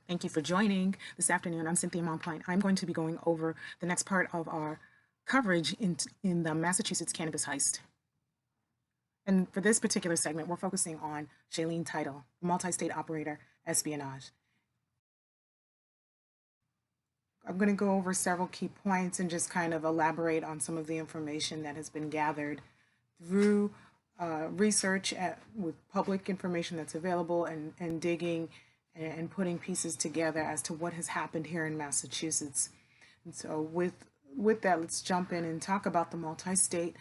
Thank you for joining this afternoon. I'm Cynthia Montpoint. I'm going to be going over the next part of our coverage in the Massachusetts Cannabis Heist. And for this particular segment, we're focusing on Shaleen Title, multi-state operator, espionage. I'm going to go over several key points and just kind of elaborate on some of the information that has been gathered through research with public information that's available and digging and putting pieces together as to what has happened here in Massachusetts. And so with that, let's jump in and talk about the multi-state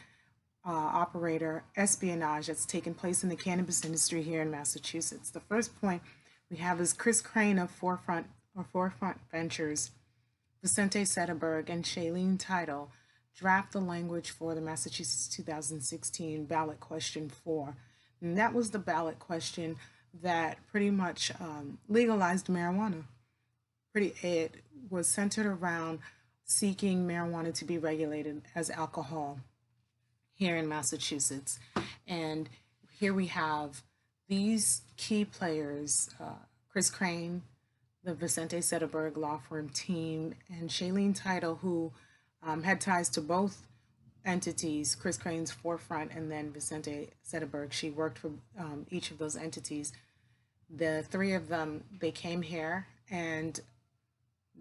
operator espionage that's taken place in the cannabis industry here in Massachusetts. The first point we have is Chris Crane of Forefront Ventures, Vicente Sederberg, and Shaleen Title draft the language for the Massachusetts 2016 ballot question 4. And that was the ballot question that pretty much legalized marijuana. It was centered around seeking marijuana to be regulated as alcohol here in Massachusetts. And here we have these key players, Chris Crane, the Vicente Sederberg law firm team, and Shaleen Title, who had ties to both entities, Chris Crane's Forefront and then Vicente Sederberg. She worked for each of those entities. The three of them, they came here and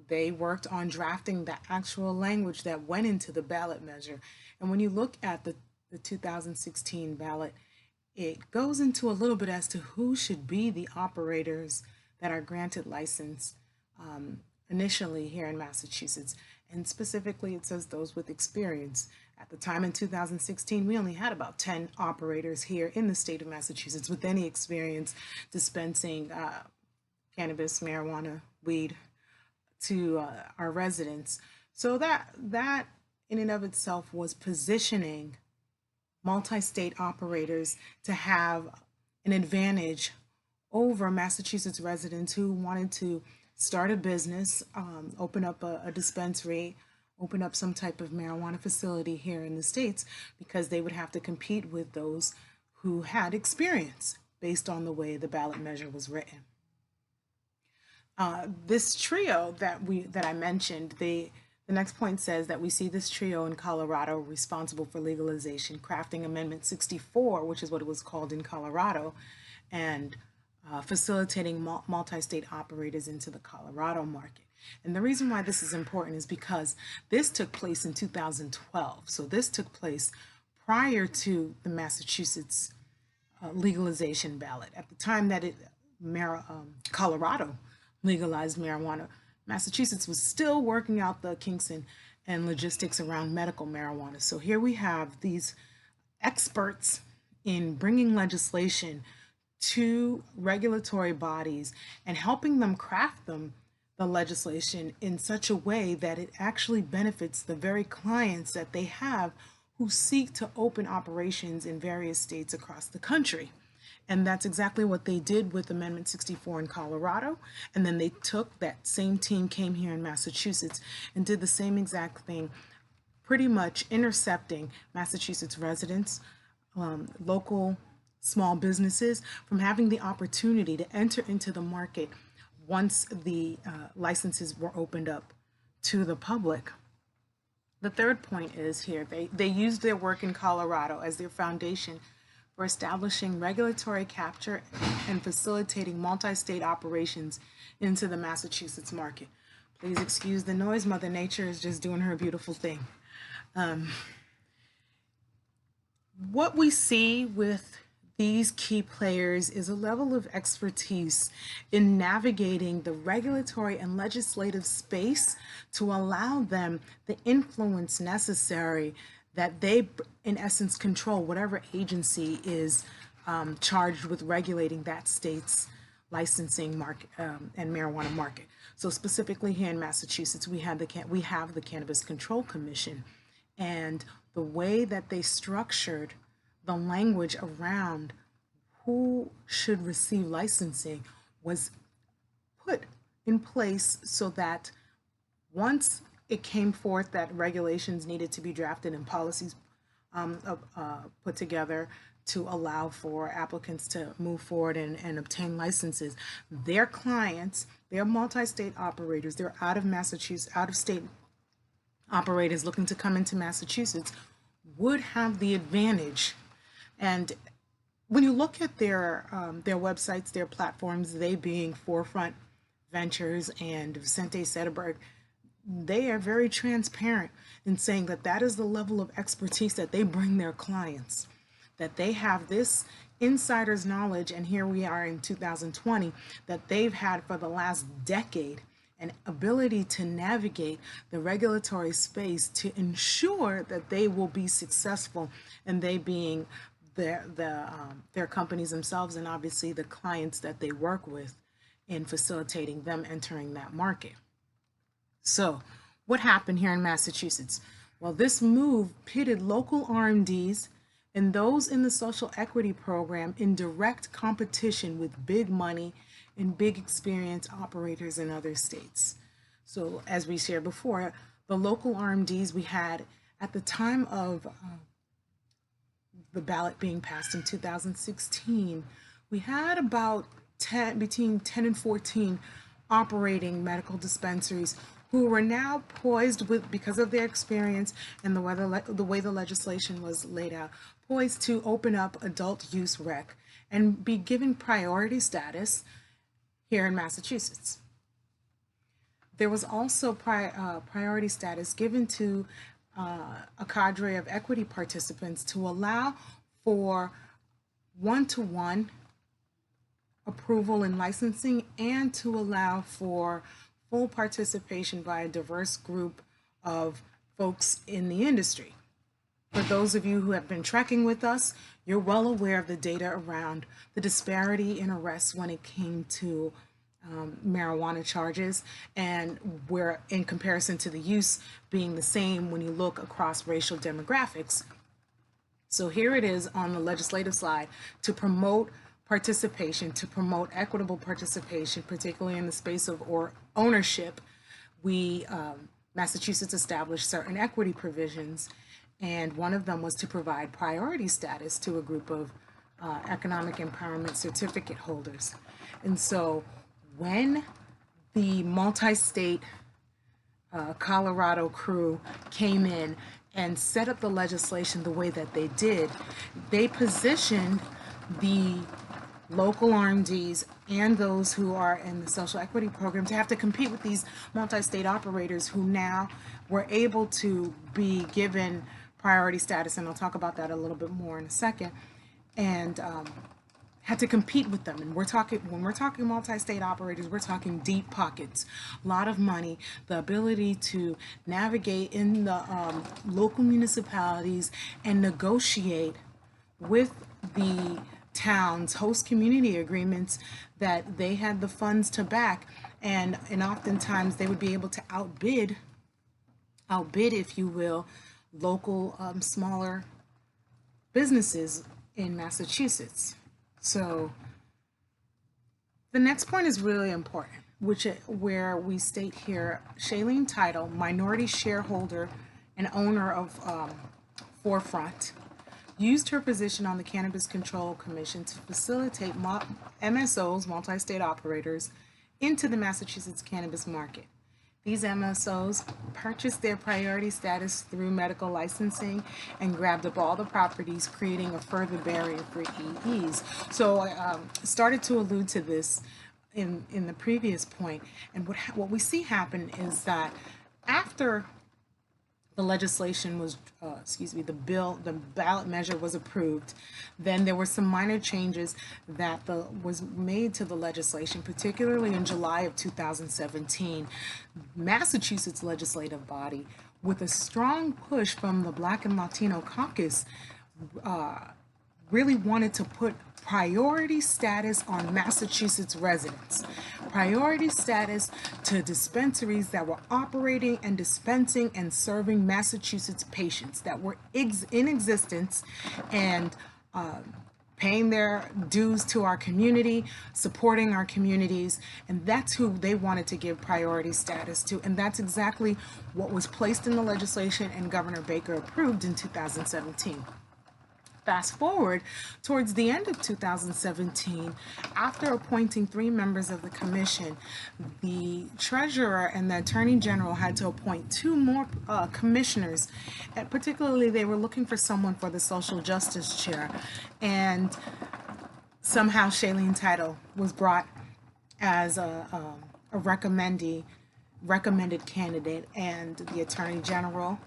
they worked on drafting the actual language that went into the ballot measure. And when you look at the 2016 ballot, it goes into a little bit as to who should be the operators that are granted license initially here in Massachusetts. And specifically, it says those with experience. At the time in 2016, we only had about 10 operators here in the state of Massachusetts with any experience dispensing cannabis, marijuana, weed to our residents. So that in and of itself was positioning multi-state operators to have an advantage over Massachusetts residents who wanted to start a business, open up a dispensary, open up some type of marijuana facility here in the States, because they would have to compete with those who had experience based on the way the ballot measure was written. This trio that I mentioned, the next point says that we see this trio in Colorado responsible for legalization, crafting Amendment 64, which is what it was called in Colorado, and facilitating multi-state operators into the Colorado market. And the reason why this is important is because this took place in 2012. So this took place prior to the Massachusetts legalization ballot. At the time that Colorado legalized marijuana, Massachusetts was still working out the kinks and logistics around medical marijuana. So here we have these experts in bringing legislation to regulatory bodies and helping them craft the legislation in such a way that it actually benefits the very clients that they have who seek to open operations in various states across the country. And that's exactly what they did with Amendment 64 in Colorado. And then they took that same team, came here in Massachusetts and did the same exact thing, pretty much intercepting Massachusetts residents, local small businesses from having the opportunity to enter into the market once the licenses were opened up to the public. The third point is here, they used their work in Colorado as their foundation for establishing regulatory capture and facilitating multi-state operations into the Massachusetts market. Please excuse the noise. Mother Nature is just doing her beautiful thing. What we see with these key players is a level of expertise in navigating the regulatory and legislative space to allow them the influence necessary that they, in essence, control whatever agency is charged with regulating that state's licensing market and marijuana market. So specifically here in Massachusetts, we have the Cannabis Control Commission, and the way that they structured the language around who should receive licensing was put in place so that once it came forth that regulations needed to be drafted and policies put together to allow for applicants to move forward and obtain licenses, their clients, They're multi-state operators. They're out of Massachusetts, out of state operators looking to come into Massachusetts would have the advantage. And when you look at their websites, their platforms, they being Forefront Ventures and Vicente Sederberg, they are very transparent in saying that that is the level of expertise that they bring their clients, that they have this insider's knowledge, and here we are in 2020, that they've had for the last decade an ability to navigate the regulatory space to ensure that they will be successful, and they being their companies themselves and obviously the clients that they work with in facilitating them entering that market. So what happened here in Massachusetts? Well, this move pitted local RMDs and those in the social equity program in direct competition with big money and big experience operators in other states. So as we shared before, the local RMDs we had at the time of the ballot being passed in 2016, we had about between 10 and 14 operating medical dispensaries who were now poised with, because of their experience and the way the legislation was laid out, poised to open up adult use rec and be given priority status here in Massachusetts. There was also priority status given to a cadre of equity participants to allow for one-to-one approval and licensing, and to allow for full participation by a diverse group of folks in the industry. For those of you who have been tracking with us, you're well aware of the data around the disparity in arrests when it came to marijuana charges, and where in comparison to the use being the same when you look across racial demographics. So here it is on the legislative slide to promote participation, to promote equitable participation, particularly in the space of ownership. Massachusetts established certain equity provisions, and one of them was to provide priority status to a group of economic empowerment certificate holders. And so when the multi-state Colorado crew came in and set up the legislation the way that they did, they positioned the local RMDs and those who are in the social equity program to have to compete with these multi-state operators who now were able to be given priority status, and I'll talk about that a little bit more in a second, and had to compete with them. And when we're talking multi-state operators, we're talking deep pockets, a lot of money, the ability to navigate in the local municipalities and negotiate with the towns, host community agreements that they had the funds to back, and oftentimes they would be able to outbid, if you will, local smaller businesses in Massachusetts. So the next point is really important, where we state here, Shaleen Title, minority shareholder and owner of Forefront, used her position on the Cannabis Control Commission to facilitate MSOs, multi-state operators, into the Massachusetts cannabis market. These MSOs purchased their priority status through medical licensing and grabbed up all the properties, creating a further barrier for EEs. So I started to allude to this in the previous point, and what we see happen is that after the legislation was, the ballot measure was approved, then there were some minor changes that was made to the legislation, particularly in July of 2017. Massachusetts legislative body, with a strong push from the Black and Latino caucus, really wanted to put priority status on Massachusetts residents, priority status to dispensaries that were operating and dispensing and serving Massachusetts patients that were in existence and paying their dues to our community, supporting our communities, and that's who they wanted to give priority status to, and that's exactly what was placed in the legislation and Governor Baker approved in 2017. Fast forward towards the end of 2017, after appointing 3 members of the commission, the treasurer and the attorney general had to appoint 2 more commissioners. And particularly, they were looking for someone for the social justice chair. And somehow Shaleen Title was brought as a recommended candidate, and the attorney general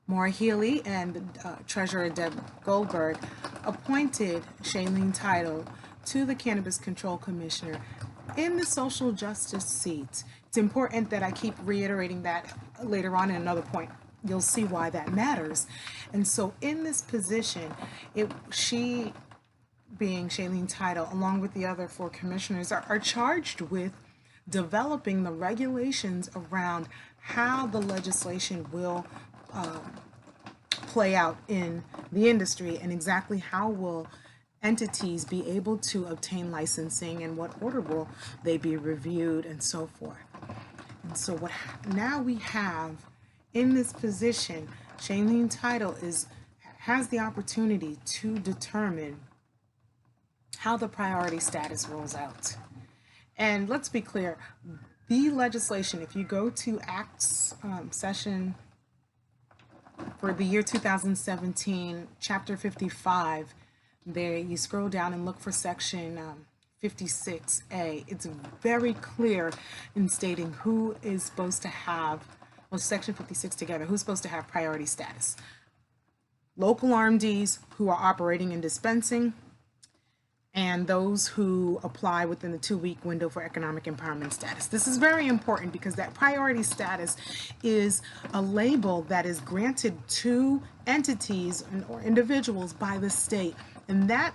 Maura Healey and Treasurer Deb Goldberg appointed Shaleen Title to the Cannabis Control Commissioner in the social justice seat. It's important that I keep reiterating that later on in another point. You'll see why that matters. And so in this position, she, being Shaleen Title, along with the other 4 commissioners, are charged with developing the regulations around how the legislation will play out in the industry, and exactly how will entities be able to obtain licensing, and what order will they be reviewed, and so forth. And so what now we have in this position, Shaleen Title has the opportunity to determine how the priority status rolls out. And let's be clear, the legislation, if you go to Acts session for the year 2017, chapter 55, there you scroll down and look for section 56A. It's very clear in stating who is supposed to have, well, section 56 together, who's supposed to have priority status. Local RMDs who are operating and dispensing, and those who apply within the 2-week window for economic empowerment status. This is very important because that priority status is a label that is granted to entities or individuals by the state, and that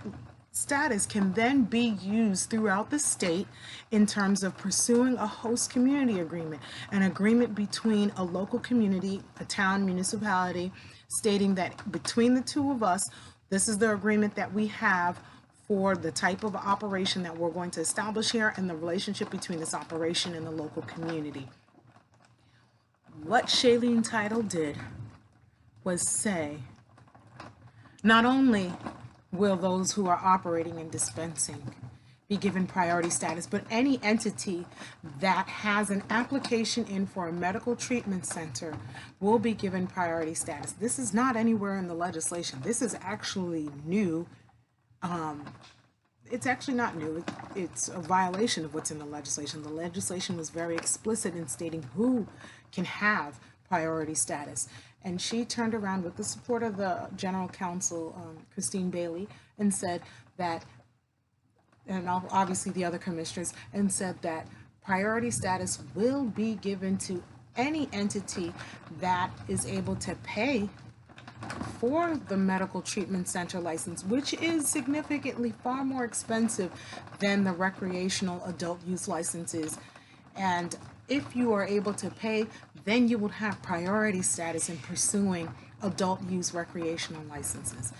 status can then be used throughout the state in terms of pursuing a host community agreement, an agreement between a local community, a town, municipality, stating that between the 2 of us, this is the agreement that we have for the type of operation that we're going to establish here, and the relationship between this operation and the local community. What Shaleen Title did was say, not only will those who are operating and dispensing be given priority status, but any entity that has an application in for a medical treatment center will be given priority status. This is not anywhere in the legislation. This is actually new. It's actually not new. It's a violation of what's in the legislation. The legislation was very explicit in stating who can have priority status. And she turned around with the support of the General Counsel, Christine Bailey, and said that, and obviously the other commissioners, and said that priority status will be given to any entity that is able to pay for the medical treatment center license, which is significantly far more expensive than the recreational adult use licenses. And if you are able to pay, then you would have priority status in pursuing adult use recreational licenses.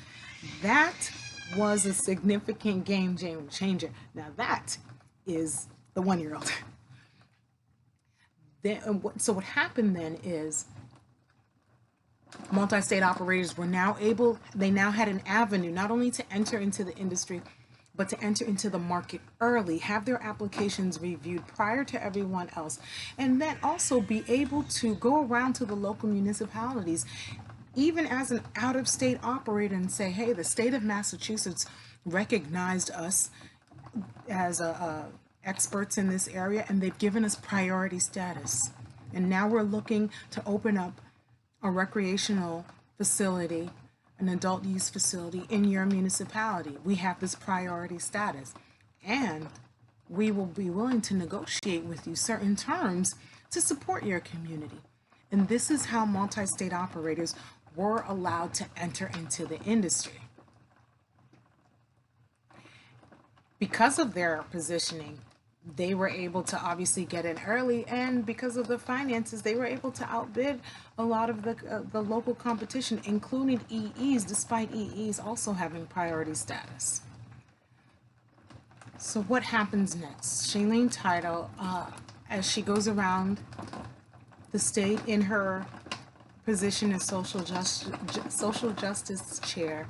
That was a significant game changer. Now that is the 1-year-old. So what happened then is multi-state operators were now they now had an avenue not only to enter into the industry, but to enter into the market early, have their applications reviewed prior to everyone else, and then also be able to go around to the local municipalities, even as an out-of-state operator, and say, hey, the state of Massachusetts recognized us as experts in this area, and they've given us priority status. And now we're looking to open up a recreational facility, an adult use facility in your municipality. We have this priority status, and we will be willing to negotiate with you certain terms to support your community. And this is how multi-state operators were allowed to enter into the industry. Because of their positioning, they were able to obviously get in early, and because of the finances, they were able to outbid a lot of the local competition, including EEs, despite EEs also having priority status. So what happens next? Shaleen Title, as she goes around the state in her position as social justice chair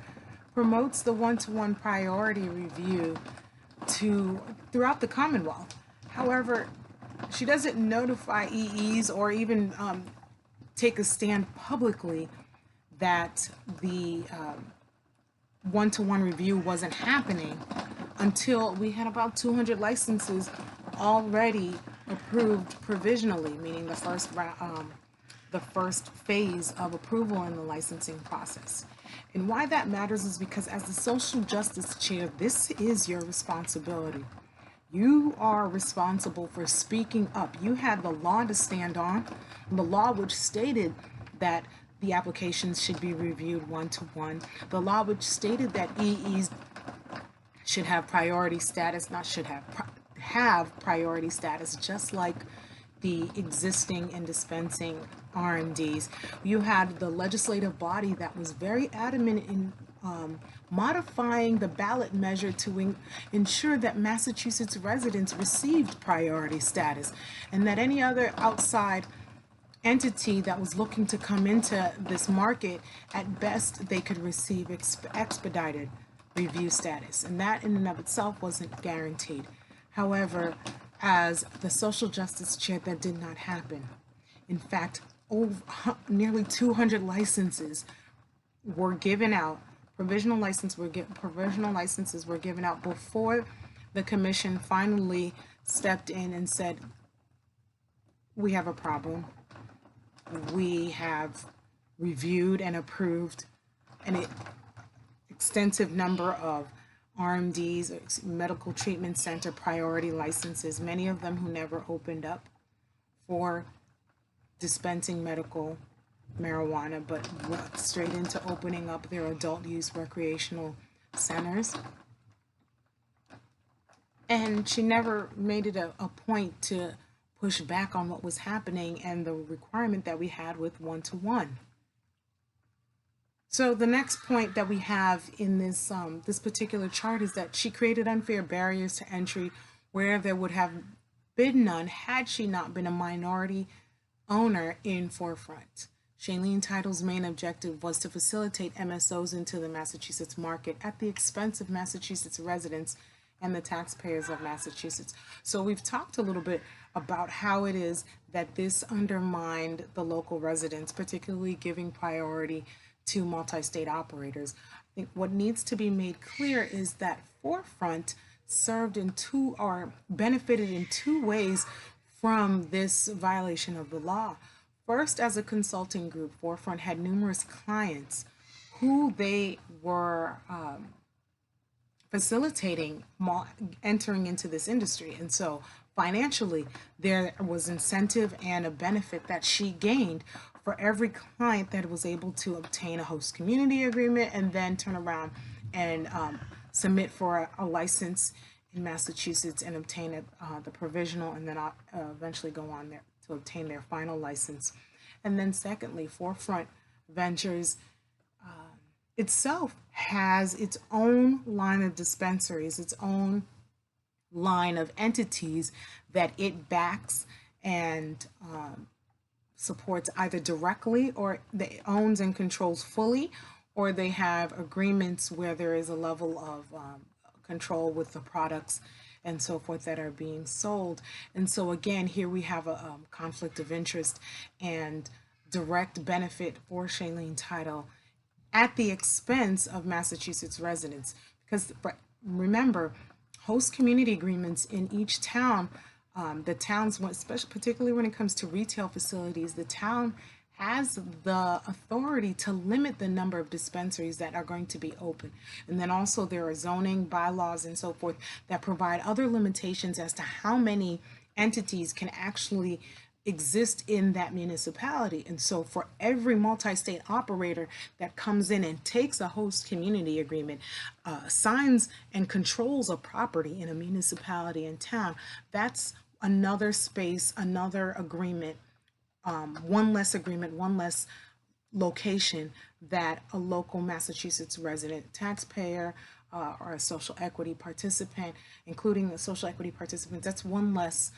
promotes the one-to-one priority review throughout the Commonwealth. However, she doesn't notify EEs or even take a stand publicly that the one-to-one review wasn't happening until we had about 200 licenses already approved provisionally, meaning the first phase of approval in the licensing process. And why that matters is because as the social justice chair, this is your responsibility. You are responsible for speaking up. You had the law to stand on, the law which stated that the applications should be reviewed one-to-one, the law which stated that EEs should have priority status, not should have priority status, just like the existing and dispensing RMDs. You had the legislative body that was very adamant in modifying the ballot measure to ensure that Massachusetts residents received priority status, and that any other outside entity that was looking to come into this market, at best they could receive expedited review status, and that in and of itself wasn't guaranteed. However, as the social justice chair, that did not happen. In fact, nearly 200 licenses were given out. Provisional licenses were given out before the commission finally stepped in and said, we have a problem. We have reviewed and approved an extensive number of RMDs, medical treatment center priority licenses, many of them who never opened up for dispensing medical marijuana, but went straight into opening up their adult use recreational centers. And she never made it a point to push back on what was happening and the requirement that we had with one-to-one. So the next point that we have in this this particular chart is that she created unfair barriers to entry where there would have been none had she not been a minority owner in Forefront. Shaleen Title's main objective was to facilitate MSOs into the Massachusetts market at the expense of Massachusetts residents and the taxpayers of Massachusetts. So we've talked a little bit about how it is that this undermined the local residents, particularly giving priority to multi-state operators. I think what needs to be made clear is that Forefront served in benefited in two ways from this violation of the law. First, as a consulting group, Forefront had numerous clients who they were facilitating entering into this industry. And so financially, there was incentive and a benefit that she gained for every client that was able to obtain a host community agreement and then turn around and submit for a license in Massachusetts and obtain the provisional, and then eventually go on there to obtain their final license. And then secondly, Forefront Ventures itself has its own line of dispensaries, its own line of entities that it backs and supports either directly, or it owns and controls fully, or they have agreements where there is a level of control with the products and so forth that are being sold. And so again, here we have a conflict of interest and direct benefit for Shaleen Title at the expense of Massachusetts residents. Because remember, host community agreements in each town, the towns, especially particularly when it comes to retail facilities, the town has the authority to limit the number of dispensaries that are going to be open. And then also there are zoning bylaws and so forth that provide other limitations as to how many entities can actually exist in that municipality. And so for every multi-state operator that comes in and takes a host community agreement, signs and controls a property in a municipality and town, that's another space, another agreement, one less location that a local Massachusetts resident, taxpayer, or a social equity participant, including the social equity participants, that's one less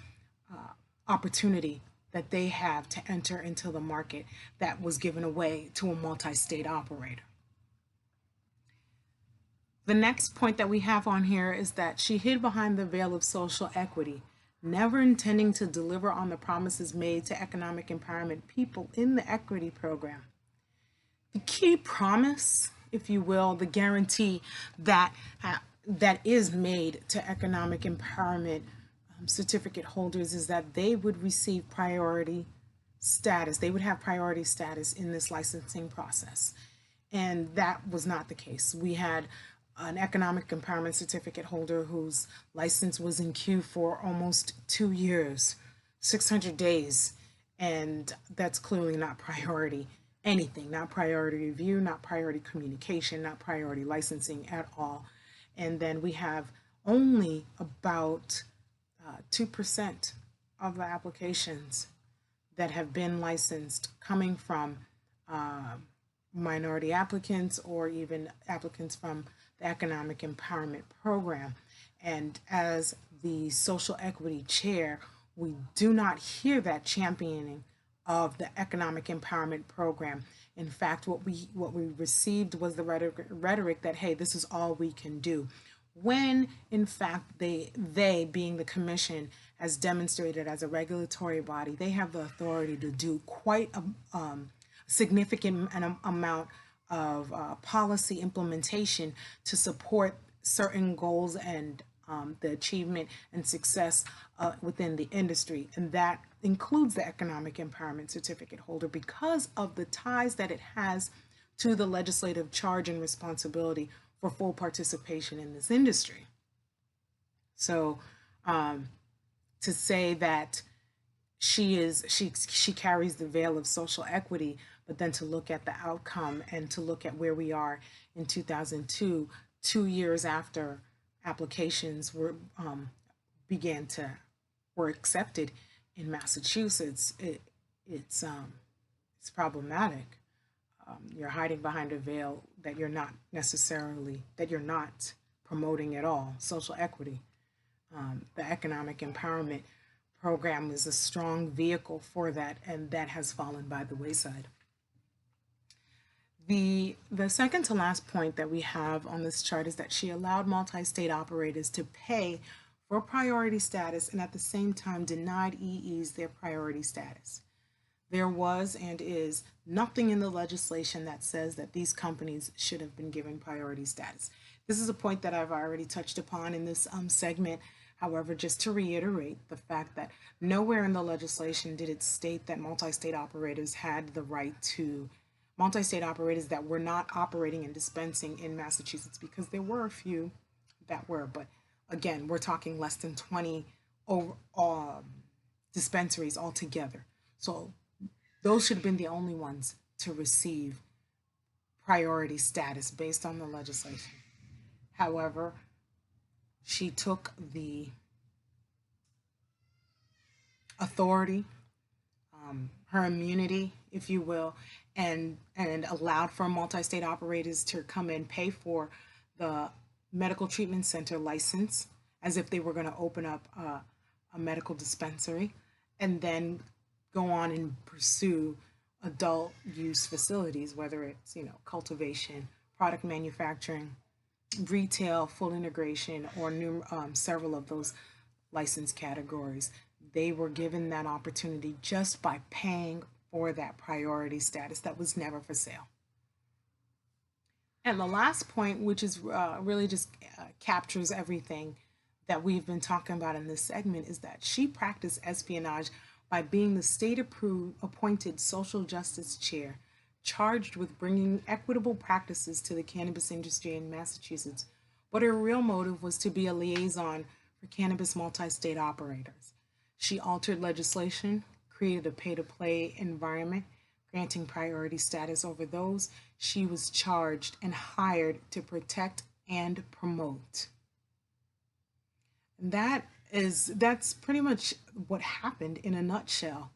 opportunity that they have to enter into the market that was given away to a multi-state operator. The next point that we have on here is that she hid behind the veil of social equity, never intending to deliver on the promises made to economic empowerment people in the equity program. The key promise, if you will, the guarantee that that is made to economic empowerment certificate holders is that they would receive priority status. They would have priority status in this licensing process. And that was not the case. We had an economic empowerment certificate holder whose license was in queue for almost 2 years, 600 days. And that's clearly not priority anything, not priority review, not priority communication, not priority licensing at all. And then we have only about 2% of the applications that have been licensed coming from minority applicants or even applicants from the Economic Empowerment Program. And as the social equity chair, we do not hear that championing of the Economic Empowerment Program. In fact, what we received was the rhetoric that, hey, this is all we can do, when in fact they being the commission has demonstrated as a regulatory body, they have the authority to do quite a significant amount of policy implementation to support certain goals and the achievement and success within the industry. And that includes the economic empowerment certificate holder because of the ties that it has to the legislative charge and responsibility for full participation in this industry. So to say that she carries the veil of social equity, but then to look at the outcome and to look at where we are in 2002, 2 years after applications were accepted in Massachusetts, it's problematic. You're hiding behind a veil that you're not promoting at all. Social equity, the economic empowerment program is a strong vehicle for that, and that has fallen by the wayside. The second to last point that we have on this chart is that she allowed multi-state operators to pay for priority status and at the same time denied EEs their priority status. There was and is nothing in the legislation that says that these companies should have been given priority status. This is a point that I've already touched upon in this segment. However, just to reiterate the fact that nowhere in the legislation did it state that multi-state operators had the right to, multi-state operators that were not operating and dispensing in Massachusetts, because there were a few that were, but again, we're talking less than 20 dispensaries altogether. So those should have been the only ones to receive priority status based on the legislation. However, she took the authority, her immunity, if you will, and allowed for multi-state operators to come and pay for the medical treatment center license as if they were going to open up a medical dispensary, and then go on and pursue adult use facilities, whether it's cultivation, product manufacturing, retail, full integration, or several of those license categories. They were given that opportunity just by paying for that priority status that was never for sale. And the last point, which is really just captures everything that we've been talking about in this segment, is that she practiced espionage by being the state-approved appointed social justice chair charged with bringing equitable practices to the cannabis industry in Massachusetts, but her real motive was to be a liaison for cannabis multi-state operators. She altered legislation, created a pay-to-play environment, granting priority status over those she was charged and hired to protect and promote. And that's pretty much what happened in a nutshell.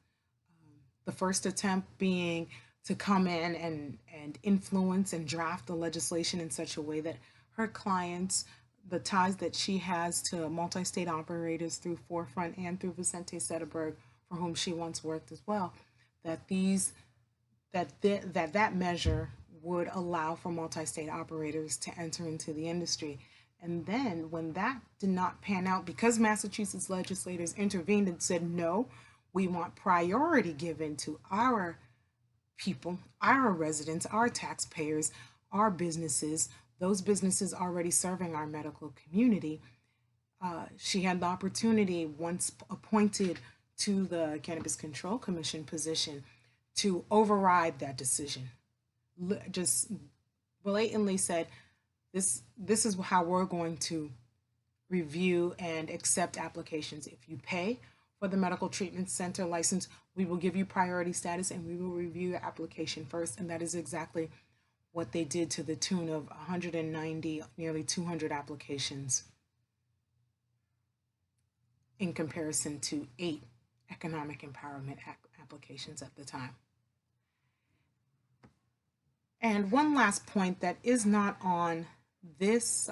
The first attempt being to come in and influence and draft the legislation in such a way that her clients, the ties that she has to multi-state operators through Forefront and through Vicente Sederberg, for whom she once worked as well, that that measure would allow for multi-state operators to enter into the industry. And then when that did not pan out, because Massachusetts legislators intervened and said, no, we want priority given to our people, our residents, our taxpayers, our businesses, those businesses already serving our medical community, she had the opportunity, once appointed to the Cannabis Control Commission position, to override that decision. Just blatantly said, this is how we're going to review and accept applications. If you pay for the medical treatment center license, we will give you priority status and we will review your application first. And that is exactly what they did, to the tune of 190, nearly 200 applications, in comparison to 8 economic empowerment applications at the time. And one last point that is not on this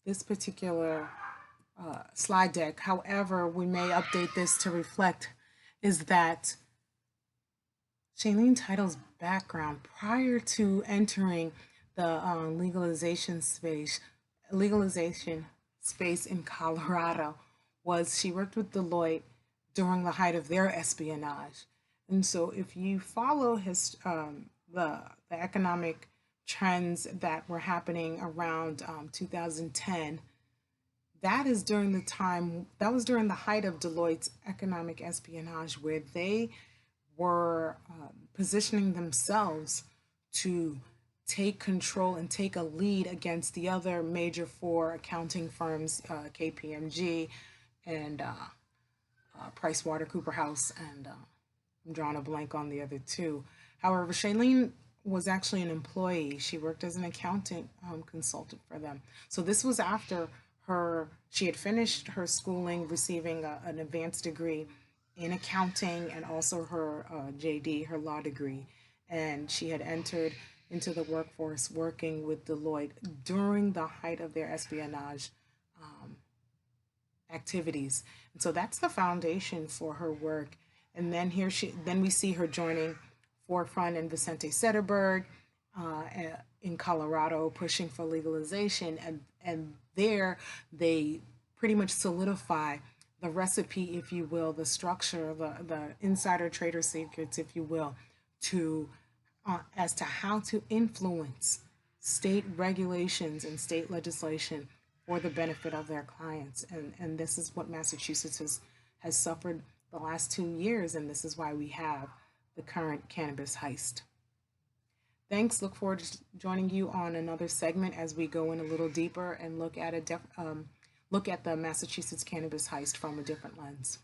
this particular slide deck, however, we may update this to reflect, is that Shaleen Title's background prior to entering the legalization space in Colorado was she worked with Deloitte during the height of their espionage. And so if you follow his the economic trends that were happening around 2010, that was during the height of Deloitte's economic espionage, where they were positioning themselves to take control and take a lead against the other major 4 accounting firms, KPMG and PricewaterhouseCoopers, and I'm drawing a blank on the other 2. However, Shaleen was actually an employee. She worked as an accountant consultant for them. So this was after she had finished her schooling, receiving an advanced degree in accounting and also her JD, her law degree. And she had entered into the workforce working with Deloitte during the height of their espionage activities. And so that's the foundation for her work. And then then we see her joining Forefront and Vicente Sederberg in Colorado, pushing for legalization. And there they pretty much solidify the recipe, if you will, the structure, the insider trader secrets, if you will, to as to how to influence state regulations and state legislation for the benefit of their clients. And this is what Massachusetts has suffered the last 2 years, and this is why we have the current cannabis heist. Thanks. Look forward to joining you on another segment as we go in a little deeper and look at the Massachusetts cannabis heist from a different lens.